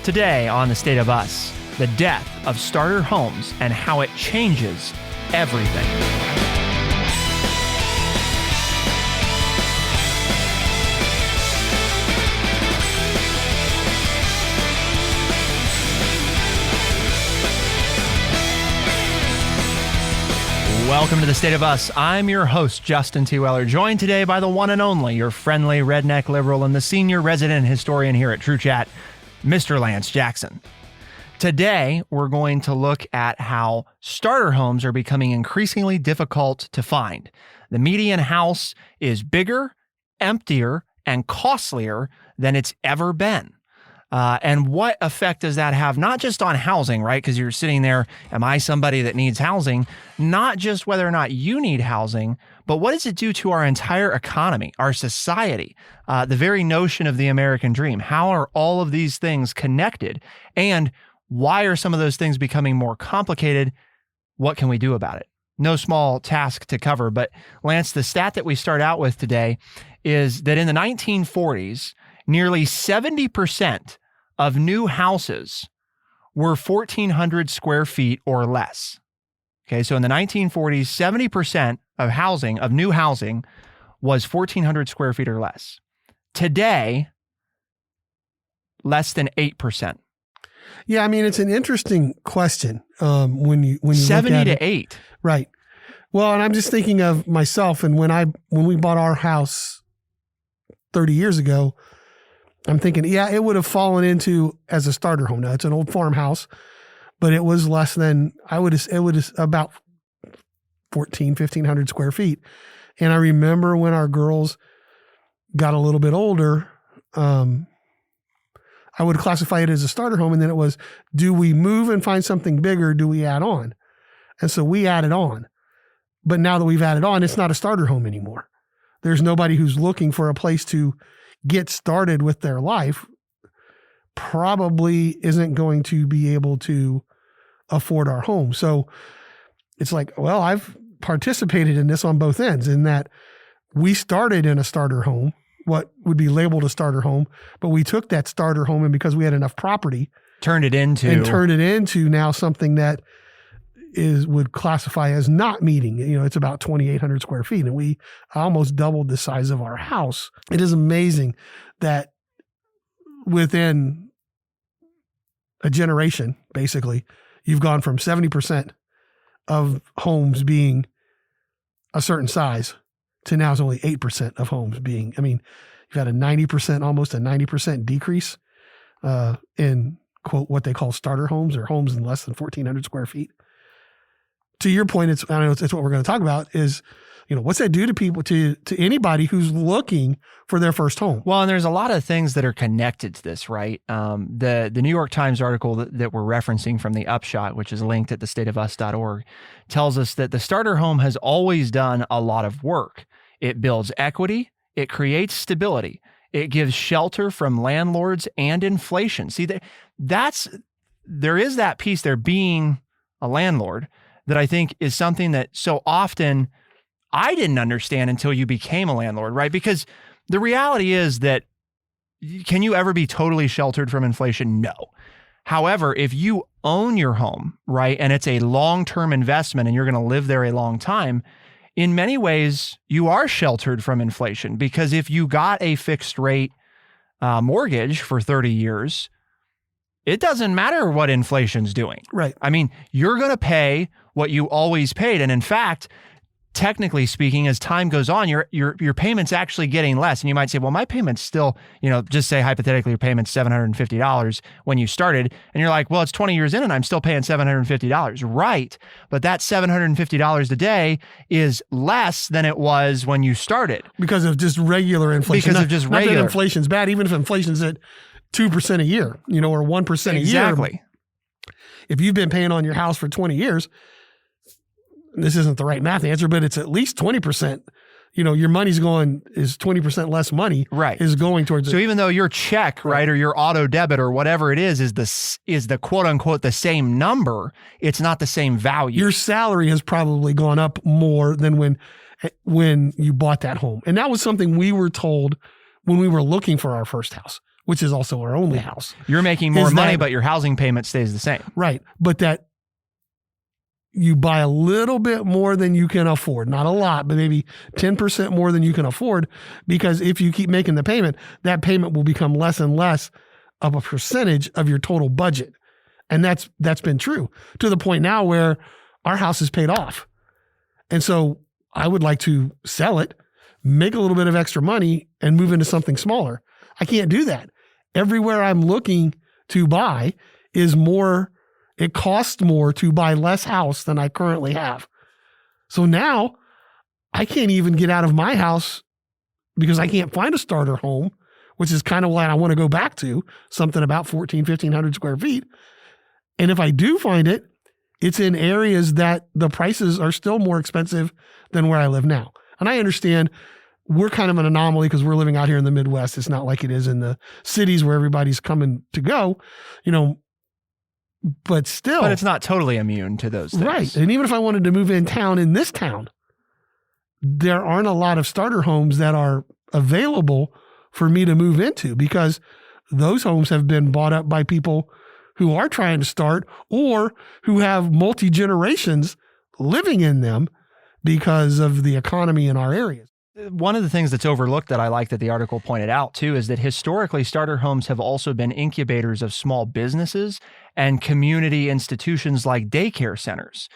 Today on The State of Us, the death of starter homes and how it changes everything. Welcome to The State of Us. I'm your host, Justin T. Weller, joined today by the one and only, your friendly redneck liberal and the senior resident historian here at True Chat, Mr. Lance Jackson. Today, we're going to look at how starter homes are becoming increasingly difficult to find. The median house is bigger, emptier, and costlier than it's ever been. And what effect does that have? Not just on housing, right? Because you're sitting there, am I somebody that needs housing? Not just whether or not you need housing, but what does it do to our entire economy, our society, the very notion of the American dream? How are all of these things connected? And why are some of those things becoming more complicated? What can we do about it? No small task to cover, but Lance, the stat that we start out with today is that in the 1940s, nearly 70% of new houses were 1,400 square feet or less. Okay, so in the 1940s, 70% of housing, of new housing, was 1,400 square feet or less. Today, less than 8%. Yeah, I mean, it's an interesting question when you 70 look at to it. 8. Right. Well, and I'm just thinking of myself, and when we bought our house 30 years ago, I'm thinking, yeah, it would have fallen into as a starter home. Now it's an old farmhouse, but it was less than, it was about 1,500 square feet. And I remember when our girls got a little bit older, I would classify it as a starter home. And then it was, do we move and find something bigger? Do we add on? And so we added on. But now that we've added on, it's not a starter home anymore. There's nobody who's looking for a place to get started with their life, probably isn't going to be able to afford our home. So it's like, well, I've participated in this on both ends, in that we started in a starter home, what would be labeled a starter home, but we took that starter home, and because we had enough property, turned it into now something that would classify as not meeting. You know, it's about 2,800 square feet, and we almost doubled the size of our house. It is amazing that within a generation, basically, you've gone from 70% of homes being a certain size to now it's only 8% of homes being, I mean, you've had almost a 90% decrease in, quote, what they call starter homes, or homes in less than 1,400 square feet. To your point, it's what we're going to talk about is, what's that do to people, to anybody who's looking for their first home? Well, and there's a lot of things that are connected to this, right? The New York Times article that we're referencing from the Upshot, which is linked at thestateofus.org, tells us that the starter home has always done a lot of work. It builds equity, it creates stability, it gives shelter from landlords and inflation. See, there is that piece there, being a landlord, that I think is something that so often I didn't understand until you became a landlord, right? Because the reality is that, can you ever be totally sheltered from inflation? No. However, if you own your home, right, and it's a long-term investment and you're going to live there a long time, in many ways, you are sheltered from inflation, because if you got a fixed rate mortgage for 30 years, it doesn't matter what inflation's doing. Right. I mean, you're going to pay what you always paid. And in fact, technically speaking, as time goes on, your payment's actually getting less. And you might say, well, my payment's still, just say hypothetically your payment's $750 when you started. And you're like, well, it's 20 years in and I'm still paying $750. Right. But that $750 a day is less than it was when you started. Because of just regular inflation. Not that inflation's bad, even if inflation's at 2% a year, or 1% a year. Exactly. If you've been paying on your house for 20 years, this isn't the right math answer, but it's at least 20%. Your money's is 20% less money, right, is going towards it. So even though your check, right, or your auto debit or whatever it is the quote unquote the same number, it's not the same value. Your salary has probably gone up more than when you bought that home. And that was something we were told when we were looking for our first house. which is also our only house. You're making more money, but your housing payment stays the same. Right. But that you buy a little bit more than you can afford. Not a lot, but maybe 10% more than you can afford. Because if you keep making the payment, that payment will become less and less of a percentage of your total budget. And that's been true to the point now where our house is paid off. And so I would like to sell it, make a little bit of extra money, and move into something smaller. I can't do that. Everywhere I'm looking to buy is more, it costs more to buy less house than I currently have. So now I can't even get out of my house because I can't find a starter home, which is kind of what I want to go back to, something about 1,500 square feet. And if I do find it, it's in areas that the prices are still more expensive than where I live now. And I understand we're kind of an anomaly because we're living out here in the Midwest. It's not like it is in the cities where everybody's coming to go, but still. But it's not totally immune to those things. Right. And even if I wanted to move in this town, there aren't a lot of starter homes that are available for me to move into because those homes have been bought up by people who are trying to start or who have multi-generations living in them because of the economy in our areas. One of the things that's overlooked that I like that the article pointed out too is that historically starter homes have also been incubators of small businesses and community institutions like daycare centers.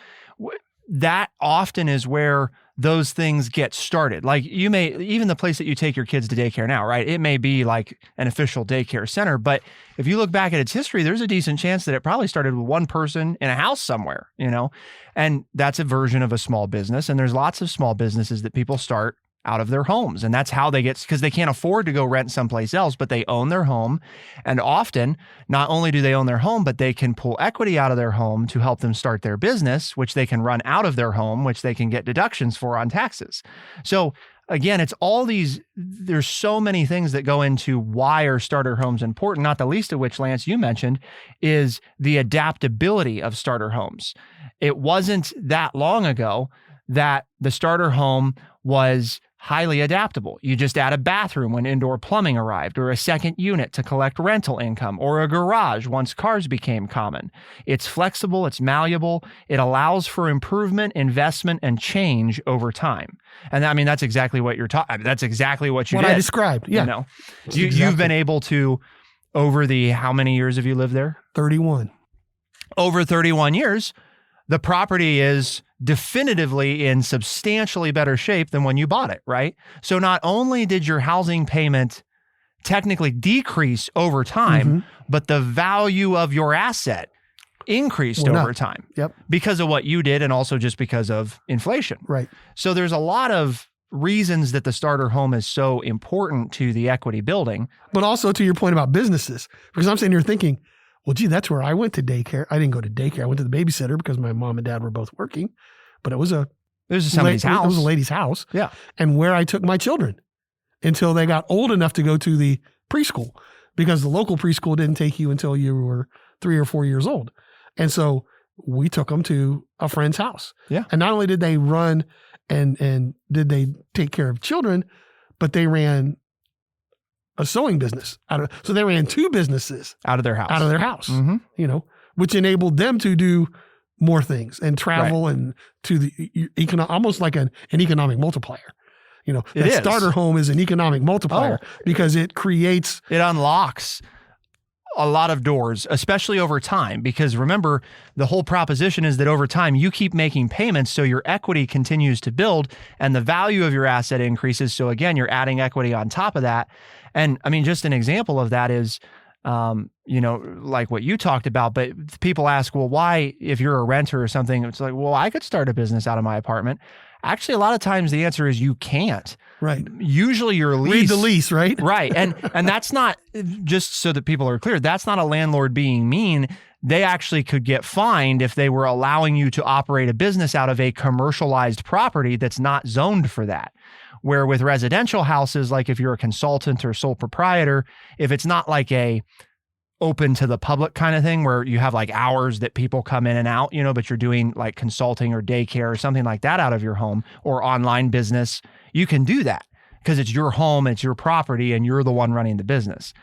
That often is where those things get started. Like even the place that you take your kids to daycare now, right? It may be like an official daycare center, but if you look back at its history, there's a decent chance that it probably started with one person in a house somewhere, and that's a version of a small business. And there's lots of small businesses that people start out of their homes. And that's how they get, because they can't afford to go rent someplace else, but they own their home. And often, not only do they own their home, but they can pull equity out of their home to help them start their business, which they can run out of their home, which they can get deductions for on taxes. So again, it's all these, there's so many things that go into why are starter homes important, not the least of which, Lance, you mentioned, is the adaptability of starter homes. It wasn't that long ago that the starter home was highly adaptable. You just add a bathroom when indoor plumbing arrived, or a second unit to collect rental income, or a garage once cars became common. It's flexible, it's malleable, it allows for improvement, investment, and change over time. And that's exactly what you're talking. That's exactly what you did. What I described. Yeah. You've been able to, over how many years have you lived there? 31. Over 31 years, the property is definitively in substantially better shape than when you bought it, right? So not only did your housing payment technically decrease over time, but the value of your asset increased over time. Yep. Because of what you did and also just because of inflation. Right. So there's a lot of reasons that the starter home is so important to the equity building. But also to your point about businesses, because I'm sitting here thinking, well, gee, that's where I went to daycare. I didn't go to daycare. I went to the babysitter because my mom and dad were both working, but it was somebody's house. It was a lady's house. Yeah. And where I took my children until they got old enough to go to the preschool, because the local preschool didn't take you until you were 3 or 4 years old. And so we took them to a friend's house. Yeah. And not only did they run and did they take care of children, but they ran a sewing business so they ran 2 businesses out of their house, mm-hmm. Which enabled them to do more things and travel and to the almost like an economic multiplier. That starter home is an economic multiplier because it unlocks a lot of doors, especially over time, because remember, the whole proposition is that over time you keep making payments, so your equity continues to build and the value of your asset increases. So again, you're adding equity on top of that. And just an example of that is, like what you talked about, but people ask, well, why, if you're a renter or something, it's like, well, I could start a business out of my apartment. Actually, a lot of times the answer is you can't. Right. Usually your lease. Read the lease, right? Right. And that's not, just so that people are clear, that's not a landlord being mean. They actually could get fined if they were allowing you to operate a business out of a commercialized property that's not zoned for that. Where with residential houses, like if you're a consultant or sole proprietor, if it's not like a open to the public kind of thing where you have like hours that people come in and out, but you're doing like consulting or daycare or something like that out of your home or online business, you can do that because it's your home, it's your property, and you're the one running the business.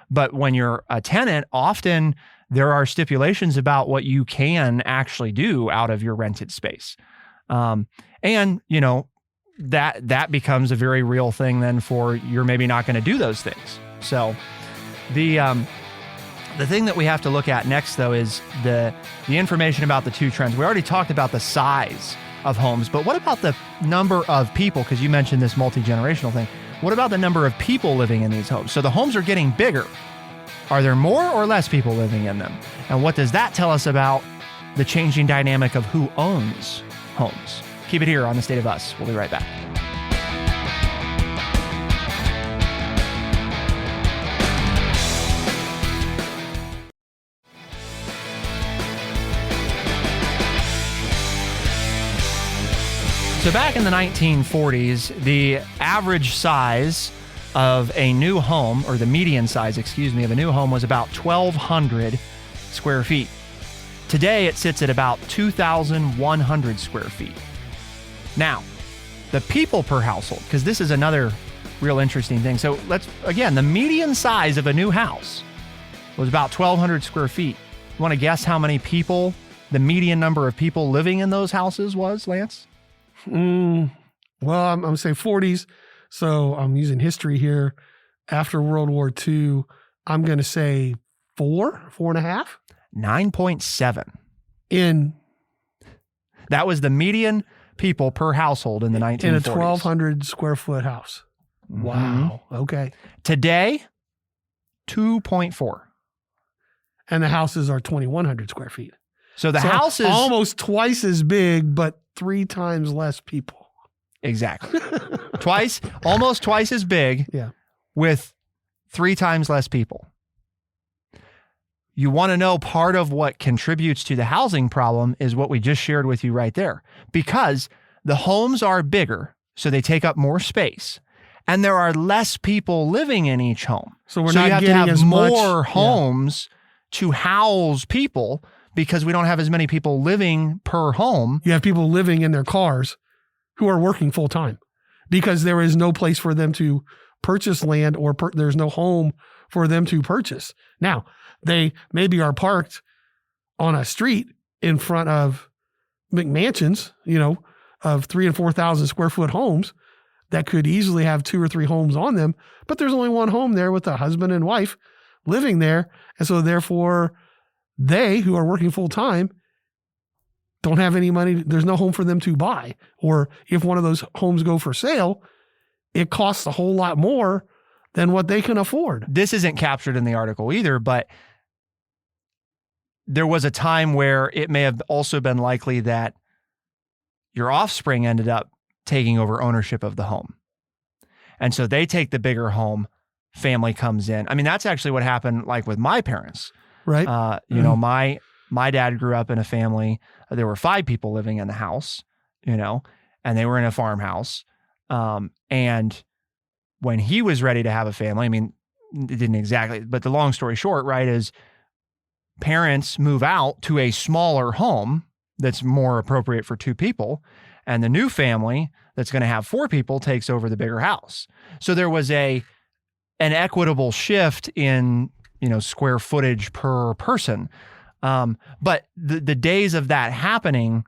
But when you're a tenant, often there are stipulations about what you can actually do out of your rented space. And, you know, that becomes a very real thing then for you're maybe not going to do those things. So the thing that we have to look at next, though, is the information about the two trends. We already talked about the size of homes, but what about the number of people? Because you mentioned this multi-generational thing. What about the number of people living in these homes? So the homes are getting bigger. Are there more or less people living in them? And what does that tell us about the changing dynamic of who owns homes? Keep it here on The State of Us. We'll be right back. So back in the 1940s, the average size of a new home, or the median size, of a new home was about 1,200 square feet. Today, it sits at about 2,100 square feet. Now, the people per household, because this is another real interesting thing. So the median size of a new house was about 1,200 square feet. You want to guess how many people, the median number of people living in those houses was, Lance? Well, I'm going to say 40s. So I'm using history here. After World War II, I'm going to say 4.5? 9.7. That was the median people per household in the 1940s. In a 1,200 square foot house. Mm-hmm. Wow. Okay. Today, 2.4. And the houses are 2,100 square feet. So the house is almost twice as big, but 3 times less people. Exactly. Almost twice as big. Yeah. With 3 times less people. You want to know part of what contributes to the housing problem is what we just shared with you right there. Because the homes are bigger, so they take up more space. And there are less people living in each home. So you have to have more homes to house people because we don't have as many people living per home. You have people living in their cars who are working full time because there is no place for them to purchase land or there's no home for them to purchase. Now, they maybe are parked on a street in front of McMansions, of 3,000 and 4,000 square foot homes that could easily have 2 or 3 homes on them, but there's only one home there with a husband and wife living there. And so therefore they who are working full time don't have any money. There's no home for them to buy. Or if one of those homes go for sale, it costs a whole lot more than what they can afford. This isn't captured in the article either, but there was a time where it may have also been likely that your offspring ended up taking over ownership of the home. And so they take the bigger home, family comes in. I mean, that's actually what happened like with my parents. Right. My dad grew up in a family. There were 5 people living in the house, and they were in a farmhouse. And when he was ready to have a family, I mean, it didn't exactly, but the long story short, right, is parents move out to a smaller home that's more appropriate for 2 people. And the new family that's going to have 4 people takes over the bigger house. So there was an equitable shift in, square footage per person. But the days of that happening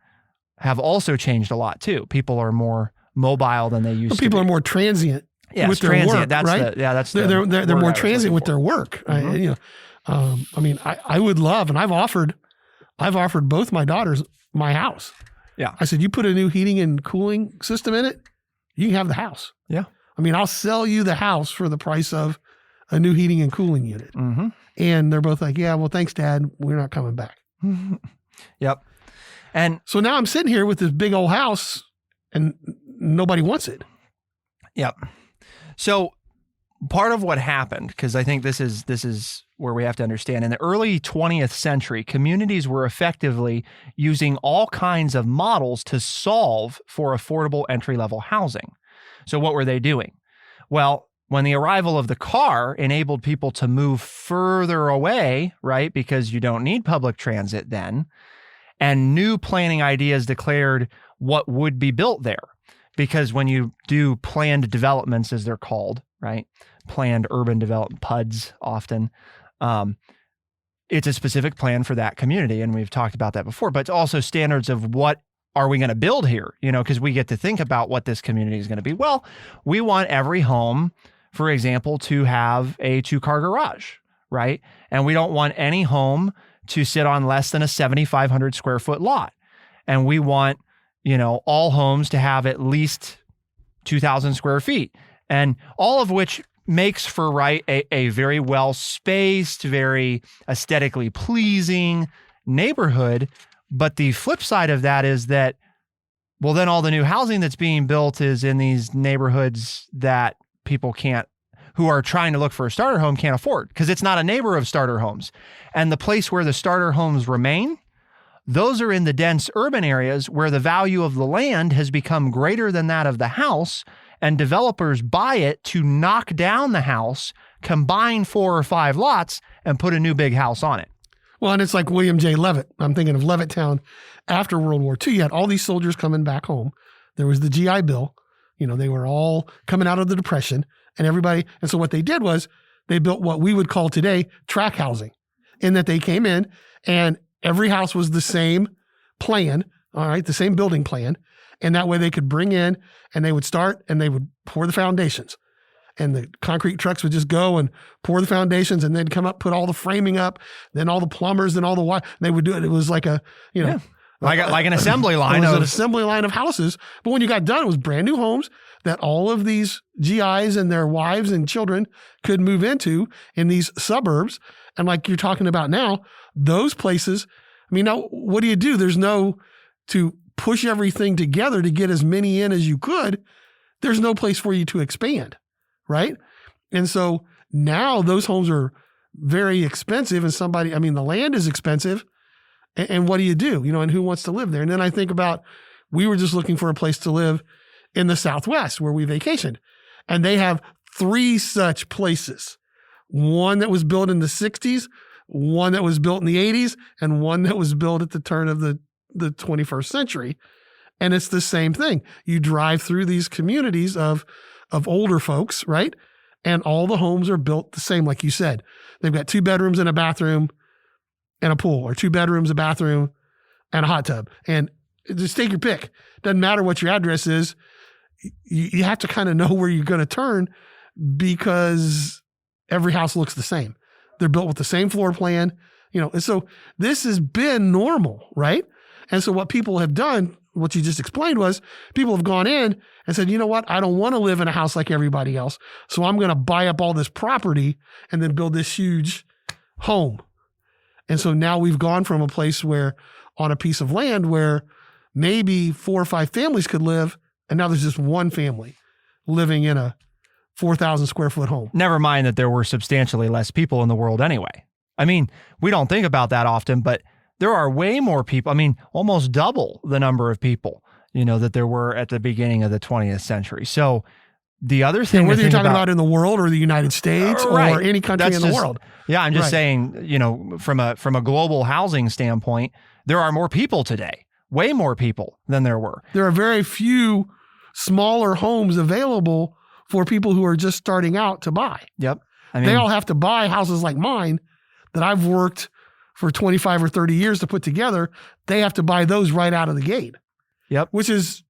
have also changed a lot too. People are more mobile than they used to be. People are more transient with their work, right? They're more transient with their work. Mm-hmm. I would love, and I've offered both my daughters my house. Yeah. I said, you put a new heating and cooling system in it, you can have the house. Yeah. I'll sell you the house for the price of a new heating and cooling unit. Mm-hmm. And they're both like, yeah, well, thanks, Dad. We're not coming back. Yep. And so now I'm sitting here with this big old house and nobody wants it. Yep. So part of what happened, because I think this is where we have to understand, in the early 20th century, communities were effectively using all kinds of models to solve for affordable entry-level housing. So what were they doing? Well, when the arrival of the car enabled people to move further away, right, because you don't need public transit then, and new planning ideas declared what would be built there. Because when you do planned developments, as they're called, right, planned urban development, PUDs often. It's a specific plan for that community. And we've talked about that before, but it's also standards of what are we going to build here? Because we get to think about what this community is going to be. Well, we want every home, for example, to have a 2-car garage, right? And we don't want any home to sit on less than a 7,500 square foot lot. And we want, all homes to have at least 2,000 square feet, and all of which makes for a very well spaced, very aesthetically pleasing neighborhood. But the flip side of that is that, well, then all the new housing that's being built is in these neighborhoods that people who are trying to look for a starter home can't afford, because it's not a neighbor of starter homes. And the place where the starter homes remain, those are in the dense urban areas where the value of the land has become greater than that of the house, and developers buy it to knock down the house, combine 4 or 5 lots, and put a new big house on it. Well, and it's like William J. Levitt. I'm thinking of Levittown after World War II. You had all these soldiers coming back home. There was the GI Bill. They were all coming out of the Depression, and everybody. And so what they did was they built what we would call today tract housing, in that they came in and every house was the same plan, all right, the same building plan. And that way they could bring in and they would start and they would pour the foundations. And the concrete trucks would just go and pour the foundations and then come up, put all the framing up, then all the plumbers and all the wire. They would do it. It was like like an assembly line. It was an assembly line of houses. But when you got done, it was brand new homes that all of these GIs and their wives and children could move into in these suburbs. And like you're talking about now, those places, now what do? There's no to push everything together to get as many in as you could. There's no place for you to expand, right? And so now those homes are very expensive, and the land is expensive. And what do? And who wants to live there? And then I think about, we were just looking for a place to live in the Southwest where we vacationed, and they have 3 such places. One that was built in the 60s, one that was built in the 80s, and one that was built at the turn of the 21st century. And it's the same thing. You drive through these communities of older folks, right? And all the homes are built the same, like you said. They've got 2 bedrooms and a bathroom and a pool, or 2 bedrooms, a bathroom, and a hot tub. And just take your pick. Doesn't matter what your address is. You have to kind of know where you're going to turn, because every house looks the same. They're built with the same floor plan, and so this has been normal, right? And so what people have done, what you just explained, was people have gone in and said, you know what? I don't want to live in a house like everybody else. So I'm going to buy up all this property and then build this huge home. And so now we've gone from a place where, on a piece of land where maybe 4 or 5 families could live, and now there's just one family living in a 4,000 square foot home. Never mind that there were substantially less people in the world anyway. We don't think about that often, but there are way more people. Almost double the number of people, that there were at the beginning of the 20th century. So the other thing, whether you're talking about in the world or the United States right, or any country in the world. Yeah, I'm just saying, from a global housing standpoint, there are more people today, way more people than there were. There are very few smaller homes available for people who are just starting out to buy. Yep. They all have to buy houses like mine that I've worked for 25 or 30 years to put together. They have to buy those right out of the gate. Yep. Which is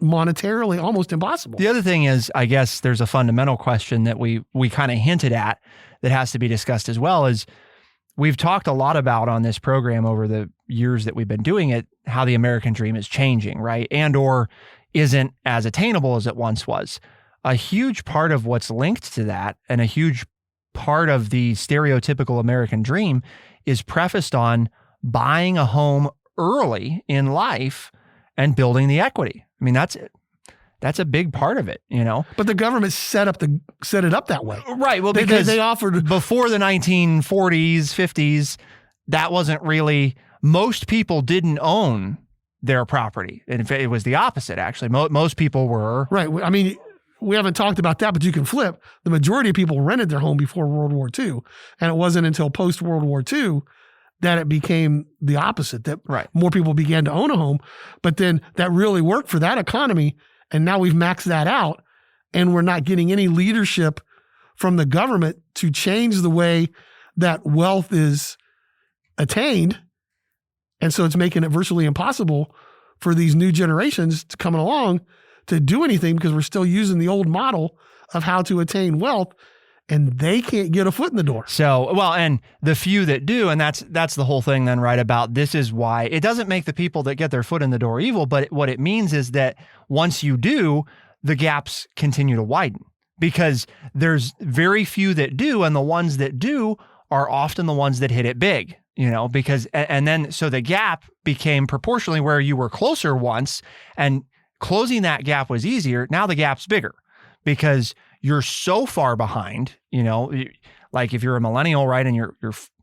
monetarily almost impossible. The other thing is, I guess there's a fundamental question that we kind of hinted at that has to be discussed as well, is we've talked a lot about on this program over the years that we've been doing it, how the American dream is changing, right? And or isn't as attainable as it once was. A huge part of what's linked to that, and a huge part of the stereotypical American dream, is prefaced on buying a home early in life and building the equity. That's it. That's a big part of it, But the government set it up that way. Right. Well, because they offered before the 1940s, 50s, that wasn't really, most people didn't own their property. In fact, it was the opposite, actually. Most people were. Right. We haven't talked about that, but you can flip. The majority of people rented their home before World War II. And it wasn't until post-World War II that it became the opposite, that more people began to own a home. But then that really worked for that economy. And now we've maxed that out, and we're not getting any leadership from the government to change the way that wealth is attained. And so it's making it virtually impossible for these new generations to coming along to do anything because we're still using the old model of how to attain wealth, and they can't get a foot in the door. So, well, and the few that do, and that's the whole thing then, right? About this is why it doesn't make the people that get their foot in the door evil, but what it means is that once you do, the gaps continue to widen because there's very few that do, and the ones that do are often the ones that hit it big, because, and then, so the gap became proportionally where you were closer once, and closing that gap was easier. Now the gap's bigger because you're so far behind, like if you're a millennial, right, and you're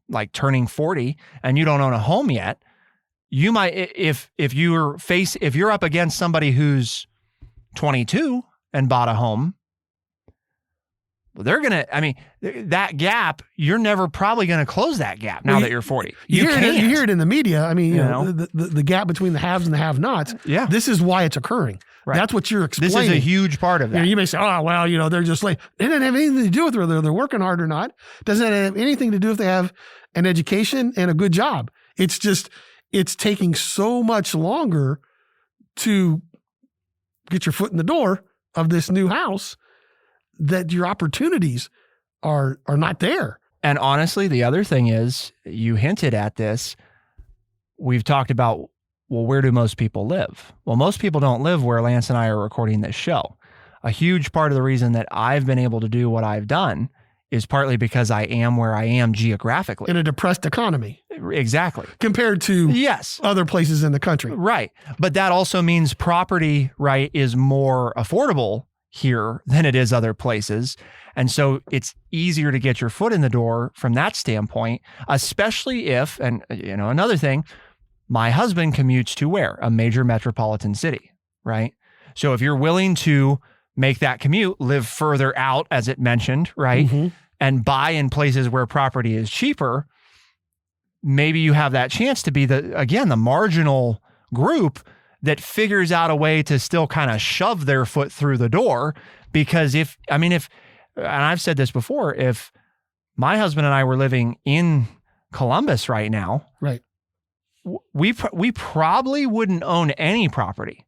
like turning 40 and you don't own a home yet, you might, if you're up against somebody who's 22 and bought a home, they're going to, that gap, you're never probably going to close that gap now that you're 40. You hear it in the media. The gap between the haves and the have-nots. Yeah. This is why it's occurring. Right. That's what you're explaining. This is a huge part of that. You may say, oh, well, they're just like, it doesn't have anything to do with whether they're working hard or not. Doesn't have anything to do if they have an education and a good job. It's just, it's taking so much longer to get your foot in the door of this new house that your opportunities are not there. And honestly, the other thing is, you hinted at this, we've talked about, well, where do most people live? Well, most people don't live where Lance and I are recording this show. A huge part of the reason that I've been able to do what I've done is partly because I am where I am geographically. In a depressed economy. Exactly. Compared to other places in the country. Right. But that also means property, right, is more affordable here than it is other places. And so it's easier to get your foot in the door from that standpoint, especially if, and another thing, my husband commutes to where? A major metropolitan city, right? So if you're willing to make that commute, live further out, as it mentioned, right? Mm-hmm. And buy in places where property is cheaper, maybe you have that chance to be the marginal group that figures out a way to still kind of shove their foot through the door. Because if, and I've said this before, if my husband and I were living in Columbus right now, right, we probably wouldn't own any property.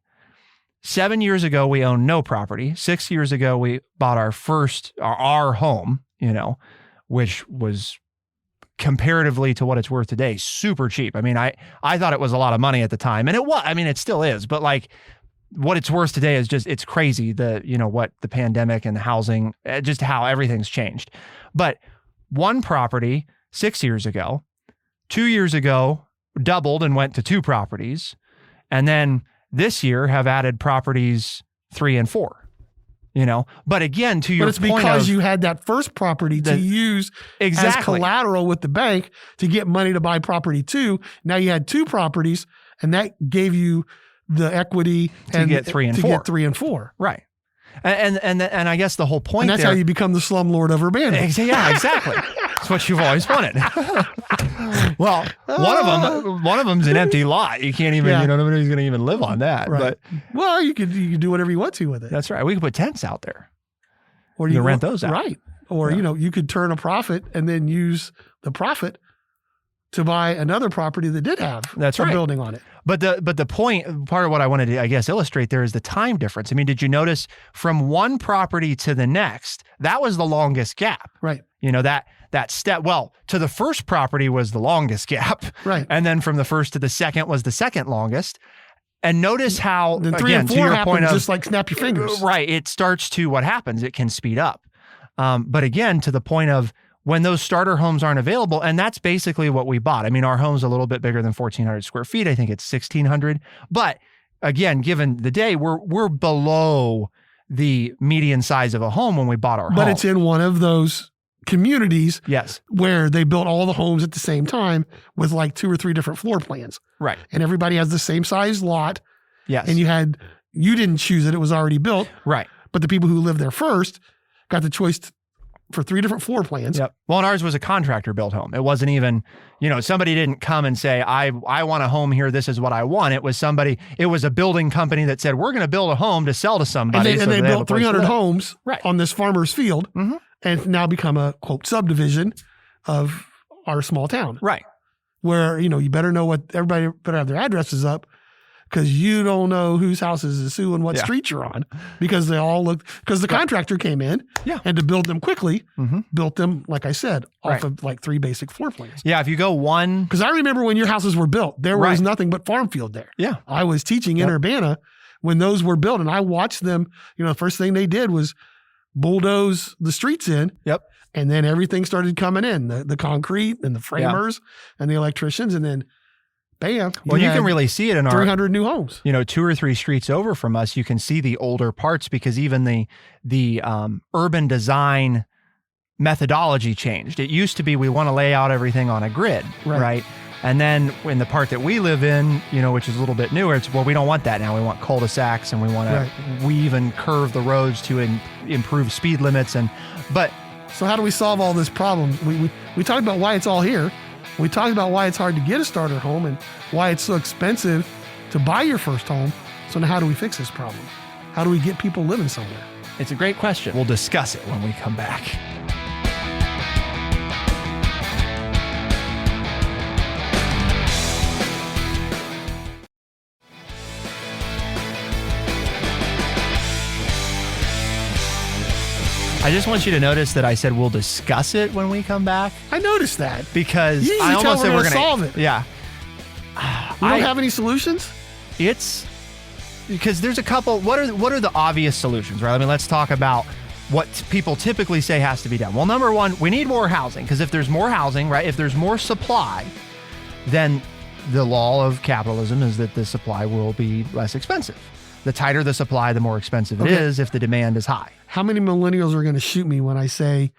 7 years ago, we owned no property. 6 years ago, we bought our home, which was comparatively to what it's worth today, super cheap. I thought it was a lot of money at the time, and it was, it still is, but like what it's worth today is just, it's crazy. What the pandemic and the housing, just how everything's changed. But one property 6 years ago, 2 years ago, doubled and went to 2 properties. And then this year have added properties 3 and 4. But again, to your point, but it's because you had that first property to use as collateral with the bank to get money to buy property 2. Now you had 2 properties, and that gave you the equity to get 3 and 4. Get 3 and 4, right? And I guess the whole point, and that's how you become the slumlord of Urbana. Yeah, exactly. That's what you've always wanted. Well, one of them's an empty lot. You can't even, nobody's going to even live on that. Right. But well, you could do whatever you want to with it. That's right. We could put tents out there, or you can rent those out, right? Or you could turn a profit and then use the profit to buy another property that did have a building on it. But the point, part of what I wanted to, I guess, illustrate there is the time difference. Did you notice from one property to the next, that was the longest gap? Right. That step, well, to the first property was the longest gap. Right. And then from the first to the second was the second longest. And notice how, then 3 again, and 4 to your happens point of, just like snap your fingers. Right. It starts to, what happens, it can speed up. But again, to the point of when those starter homes aren't available, and that's basically what we bought. Our home's a little bit bigger than 1,400 square feet. I think it's 1,600. But again, given the day, we're below the median size of a home when we bought our home. But it's in one of those communities, yes, where they built all the homes at the same time with like 2 or 3 different floor plans. Right. And everybody has the same size lot. Yes. And you didn't choose it. It was already built. Right. But the people who lived there first got the choice for 3 different floor plans. Yep. Well, and ours was a contractor built home. It wasn't even, somebody didn't come and say, I want a home here. This is what I want. It was a building company that said, we're going to build a home to sell to somebody. And they built 300 homes on this farmer's field. Mm-hmm. and now become a quote subdivision of our small town. Right. Where, you better know everybody better have their addresses up, because you don't know whose house is the tsou and what street you're on, because they all look, because the contractor came in and to build them quickly, built them, like I said, off of like 3 basic floor plans. Yeah. If you go one, because I remember when your houses were built, there was nothing but farm field there. Yeah. I was teaching in Urbana when those were built, and I watched them. The first thing they did was bulldoze the streets in. Yep. And then everything started coming in, the concrete and the framers and the electricians, and then bam. Well, you can really see it in our 300 new homes. 2 or 3 streets over from us. You can see the older parts, because even the urban design methodology changed. It used to be we want to lay out everything on a grid, right? And then in the part that we live in, which is a little bit newer, it's, well, we don't want that now. We want cul-de-sacs, and we want to weave and curve the roads to improve speed limits. So how do we solve all this problem? We talked about why it's all here. We talked about why it's hard to get a starter home and why it's so expensive to buy your first home. So now how do we fix this problem? How do we get people living somewhere? It's a great question. We'll discuss it when we come back. I just want you to notice that I said we'll discuss it when we come back. I noticed that. Because you I almost said we're going to solve it. Yeah. We don't have any solutions? It's because there's a couple. What are the obvious solutions, right? I mean, let's talk about what people typically say has to be done. Well, number one, we need more housing, because if there's more housing, right, if there's more supply, then the law of capitalism is that the supply will be less expensive. The tighter the supply, the more expensive it is if the demand is high. How many millennials are going to shoot me when I say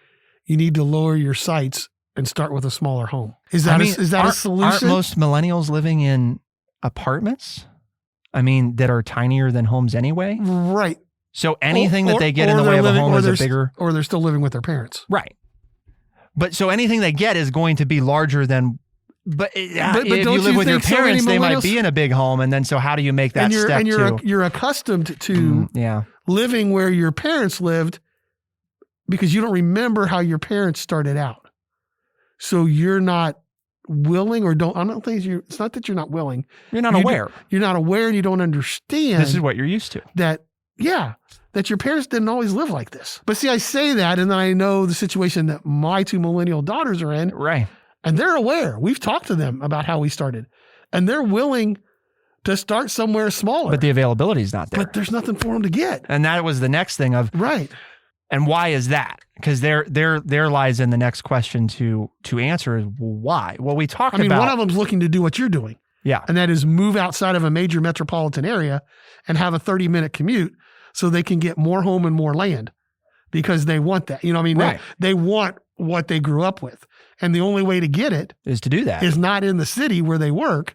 you need to lower your sights and start with a smaller home? Is that a solution? Aren't most millennials living in apartments? I mean, that are tinier than homes anyway? Right. So anything that they get in the way of a home is a bigger... Or they're still living with their parents. Right. But so anything they get is going to be larger than... But if you live with your parents, they might be in a big home. And then so how do you make that step you're accustomed to living where your parents lived, because you don't remember how your parents started out. So you're not willing, or don't, I don't think it's not that you're not willing. You're not aware. You're not aware, and you don't understand. This is what you're used to. That your parents didn't always live like this. But see, I say that, and then I know the situation that my 2 millennial daughters are in. Right. And they're aware. We've talked to them about how we started, and they're willing to start somewhere smaller. But the availability is not there. But there's nothing for them to get. And that was the next thing of right. And why is that? Because there lies in the next question to answer is, well, why? Well, we talked about... one of them's looking to do what you're doing. Yeah. And that is move outside of a major metropolitan area and have a 30-minute commute so they can get more home and more land, because they want that. Right. They want what they grew up with. And the only way to get it is to do that. Is not in the city where they work,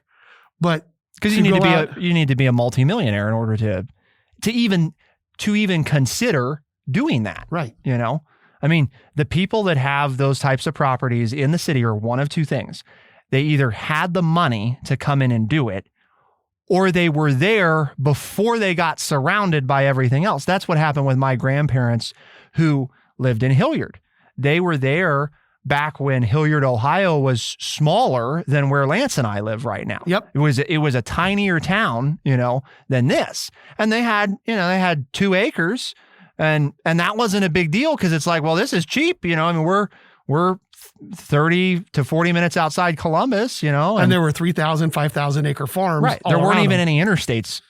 but because you need to be a multimillionaire in order to even consider doing that. Right. I mean, the people that have those types of properties in the city are one of two things. They either had the money to come in and do it, or they were there before they got surrounded by everything else. That's what happened with my grandparents who lived in Hilliard. They were there back when Hilliard, Ohio was smaller than where Lance and I live right now. Yep. It was a tinier town, than this. And they had 2 acres, and that wasn't a big deal, because it's like, well, this is cheap. We're 30 to 40 minutes outside Columbus, and there were 3,000, 5,000 acre farms. Right. There weren't even any interstates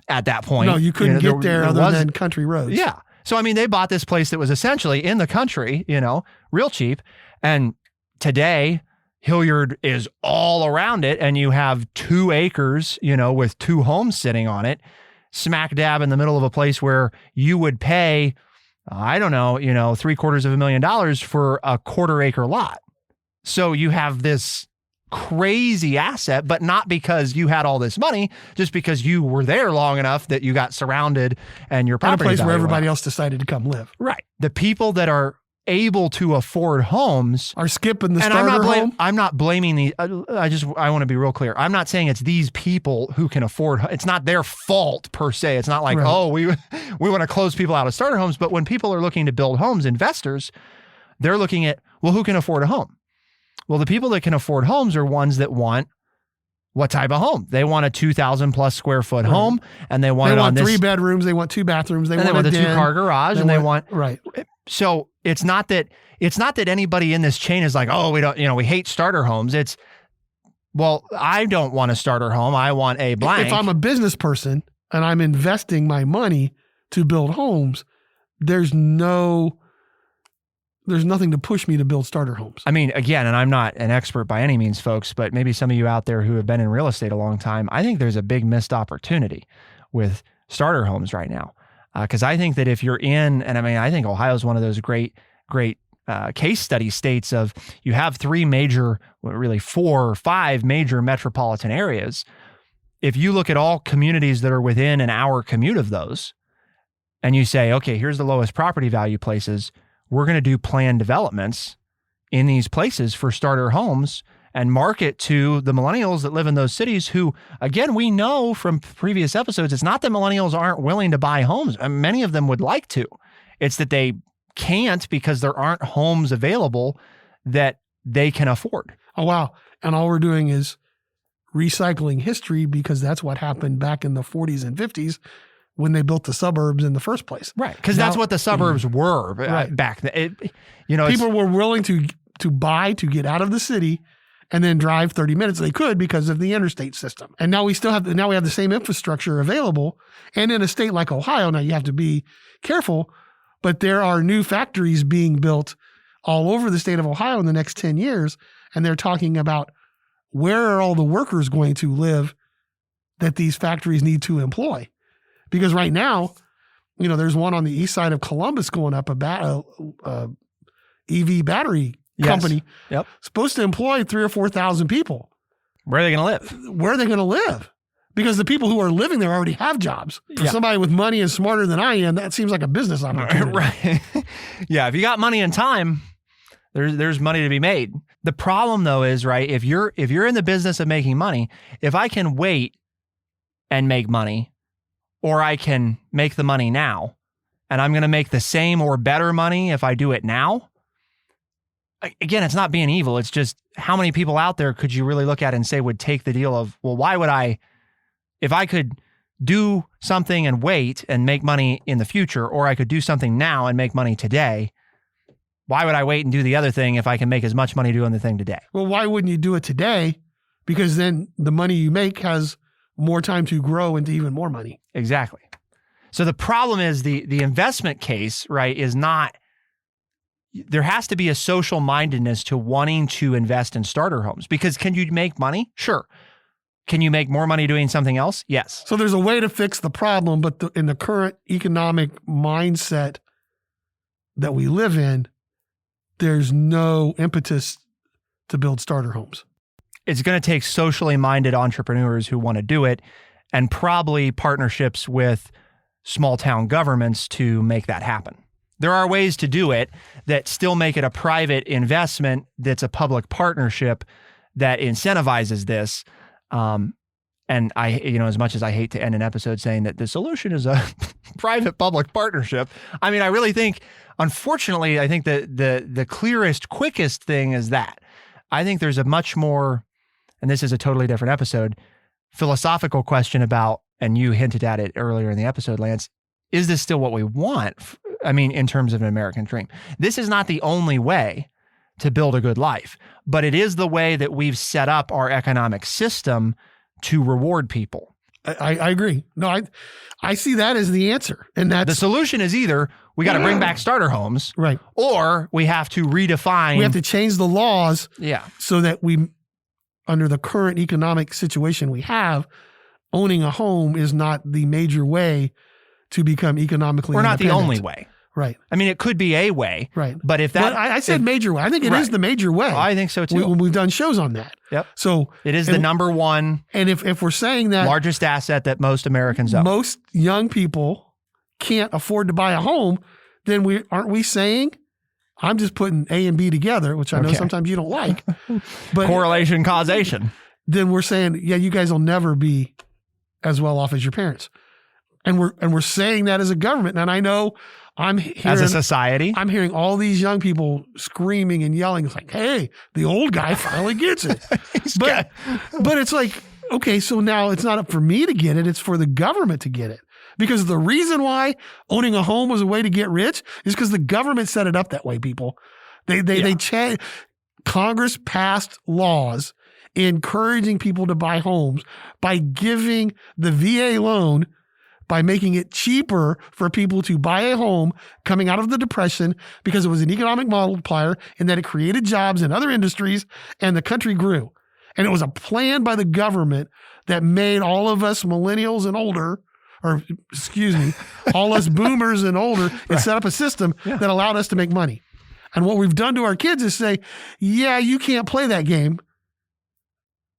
at that point. No, you couldn't get there other than country roads. Yeah. So, they bought this place that was essentially in the country, real cheap. And today, Hilliard is all around it, and you have 2 acres, with 2 homes sitting on it, smack dab in the middle of a place where you would pay, I don't know, $750,000 for a 1/4 acre lot. So you have this crazy asset, but not because you had all this money, just because you were there long enough that you got surrounded and your property. At a place where everybody else decided to come live. Right. The people that are able to afford homes are skipping the starter home. I'm not blaming the, I want to be real clear. I'm not saying it's these people who can afford, it's not their fault per se. It's not like, we want to close people out of starter homes. But when people are looking to build homes, investors, they're looking at, well, who can afford a home? Well, the people that can afford homes are ones that want what type of home? They want a 2,000 plus square foot home, and they want 3 bedrooms, they want 2 bathrooms, they want a 2-car garage, and they want right. So it's not that anybody in this chain is like, oh, we don't, we hate starter homes. It's, well, I don't want a starter home. I want a blank. If I'm a business person and I'm investing my money to build homes, there's nothing to push me to build starter homes. I mean, again, and I'm not an expert by any means, folks, but maybe some of you out there who have been in real estate a long time, I think there's a big missed opportunity with starter homes right now. Because I think that if you're in, and I mean, I think Ohio is one of those great case study states of, you have 3 major, really 4 or 5 major metropolitan areas. If you look at all communities that are within an hour commute of those, and you say, okay, here's the lowest property value places, we're going to do planned developments in these places for starter homes and market to the millennials that live in those cities who, again, we know from previous episodes, it's not that millennials aren't willing to buy homes. Many of them would like to. It's that they can't because there aren't homes available that they can afford. Oh, wow. And all we're doing is recycling history, because that's what happened back in the 40s and 50s when they built the suburbs in the first place. Right. Because that's what the suburbs were back then. People were willing to buy to get out of the city and then drive 30 minutes. They could because of the interstate system. And now we have the same infrastructure available. And in a state like Ohio, now you have to be careful, but there are new factories being built all over the state of Ohio in the next 10 years. And they're talking about, where are all the workers going to live that these factories need to employ? Because right now, there's one on the east side of Columbus going up, a EV battery company. Yep. Supposed to employ 3,000 or 4,000 people. Where are they going to live? Where are they going to live? Because the people who are living there already have jobs. For somebody with money and smarter than I am, that seems like a business opportunity. Right. Yeah. If you got money and time, there's money to be made. The problem though is, right, if you're in the business of making money, if I can wait and make money, or I can make the money now, and I'm going to make the same or better money if I do it now. Again, it's not being evil. It's just, how many people out there could you really look at and say would take the deal of, well, why would I, if I could do something and wait and make money in the future, or I could do something now and make money today, why would I wait and do the other thing if I can make as much money doing the thing today? Well, why wouldn't you do it today? Because then the money you make has more time to grow into even more money. Exactly. So the problem is the investment case, right, is not, there has to be a social mindedness to wanting to invest in starter homes, because can you make money? Sure. Can you make more money doing something else? Yes. So there's a way to fix the problem, but in the current economic mindset that we live in, there's no impetus to build starter homes. It's going to take socially minded entrepreneurs who want to do it, and probably partnerships with small town governments to make that happen. There are ways to do it that still make it a private investment that's a public partnership that incentivizes this. And I, as much as I hate to end an episode saying that the solution is a private public partnership, I mean, I really think, unfortunately, I think the clearest, quickest thing is that. I think there's a much more, and this is a totally different episode, philosophical question about, and you hinted at it earlier in the episode, Lance, is this still what we want? I mean, in terms of an American dream. This is not the only way to build a good life, but it is the way that we've set up our economic system to reward people. I agree. No, I see that as the answer. And that's the solution is either we got to bring back starter homes, right, or we have to redefine. We have to change the laws, yeah, so that we, under the current economic situation we have, owning a home is not the major way to become economically independent. Or not the only way. Right. I mean, it could be a way. Right. But if that... But I said major way. I think it is the major way. Oh, I think so too. We've done shows on that. Yep. So it is the number one... And if we're saying that... largest asset that most Americans own. Most young people can't afford to buy a home, then aren't we saying... I'm just putting A and B together, which I know sometimes you don't like. But correlation, causation. Then we're saying, yeah, you guys will never be as well off as your parents. And we're saying that as a government. And I know as a society, I'm hearing all these young people screaming and yelling. It's like, hey, the old guy finally gets it. but it's like, okay, so now it's not up for me to get it. It's for the government to get it. Because the reason why owning a home was a way to get rich is because the government set it up that way, people. Congress passed laws encouraging people to buy homes by giving the VA loan, by making it cheaper for people to buy a home coming out of the Depression, because it was an economic multiplier and that it created jobs in other industries and the country grew. And it was a plan by the government that made all of us millennials and older, or excuse me, all us boomers and older, and set up a system that allowed us to make money. And what we've done to our kids is say, yeah, you can't play that game.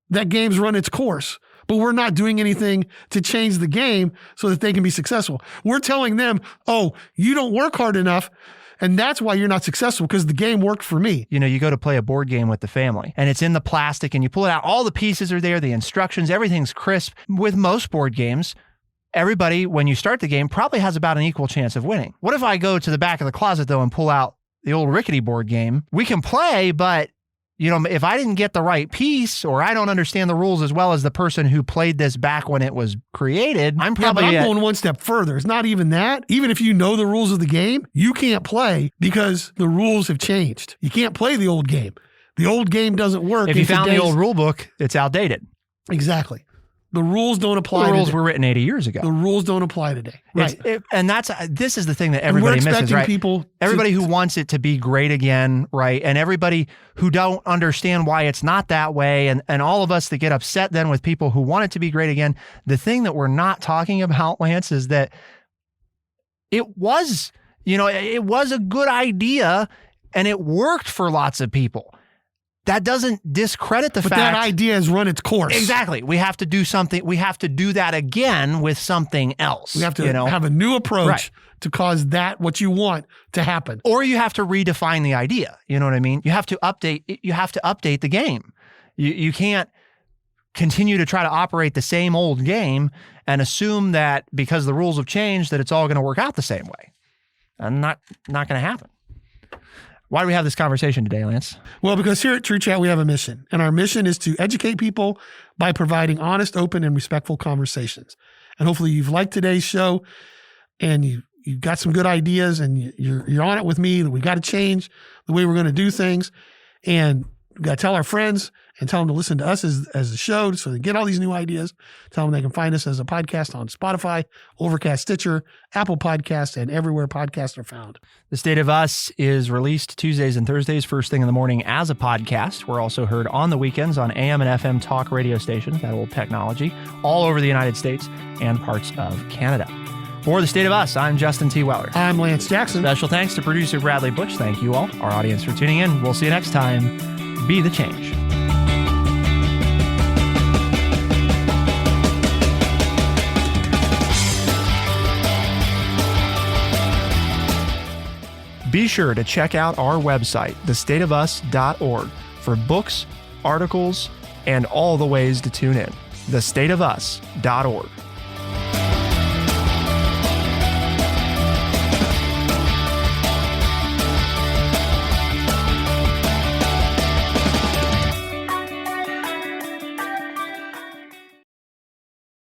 That game's run its course. But we're not doing anything to change the game so that they can be successful. We're telling them, oh, you don't work hard enough, and that's why you're not successful, because the game worked for me. You know, you go to play a board game with the family, and it's in the plastic, and you pull it out. All the pieces are there, the instructions, everything's crisp. With most board games, everybody, when you start the game, probably has about an equal chance of winning. What if I go to the back of the closet, though, and pull out the old rickety board game? We can play, but you know, if I didn't get the right piece, or I don't understand the rules as well as the person who played this back when it was created, I'm probably I'm going one step further. It's not even that. Even if you know the rules of the game, you can't play because the rules have changed. You can't play the old game. The old game doesn't work. If you found the old rule book, it's outdated. Exactly. The rules don't apply. The rules were written 80 years ago. The rules don't apply today. Right. And this is the thing that everybody misses, right? Everybody who wants it to be great again, right? And everybody who don't understand why it's not that way. And all of us that get upset then with people who want it to be great again. The thing that we're not talking about, Lance, is that it was a good idea and it worked for lots of people. That doesn't discredit the fact. But that idea has run its course. Exactly. We have to do something. We have to do that again with something else. We have to have a new approach to cause what you want to happen. Or you have to redefine the idea. You know what I mean? You have to update the game. You can't continue to try to operate the same old game and assume that because the rules have changed that it's all going to work out the same way. And not going to happen. Why do we have this conversation today, Lance? Well, because here at True Chat, we have a mission. And our mission is to educate people by providing honest, open, and respectful conversations. And hopefully you've liked today's show and you've got some good ideas and you're on it with me that we got to change the way we're going to do things. And we got to tell our friends and tell them to listen to us as a show so they get all these new ideas. Tell them they can find us as a podcast on Spotify, Overcast, Stitcher, Apple Podcasts, and everywhere podcasts are found. The State of Us is released Tuesdays and Thursdays, first thing in the morning as a podcast. We're also heard on the weekends on AM and FM talk radio stations, that old technology, all over the United States and parts of Canada. For The State of Us, I'm Justin T. Weller. I'm Lance Jackson. Special thanks to producer Bradley Butch. Thank you all, our audience, for tuning in. We'll see you next time. Be the change. Be sure to check out our website, thestateofus.org, for books, articles, and all the ways to tune in. thestateofus.org.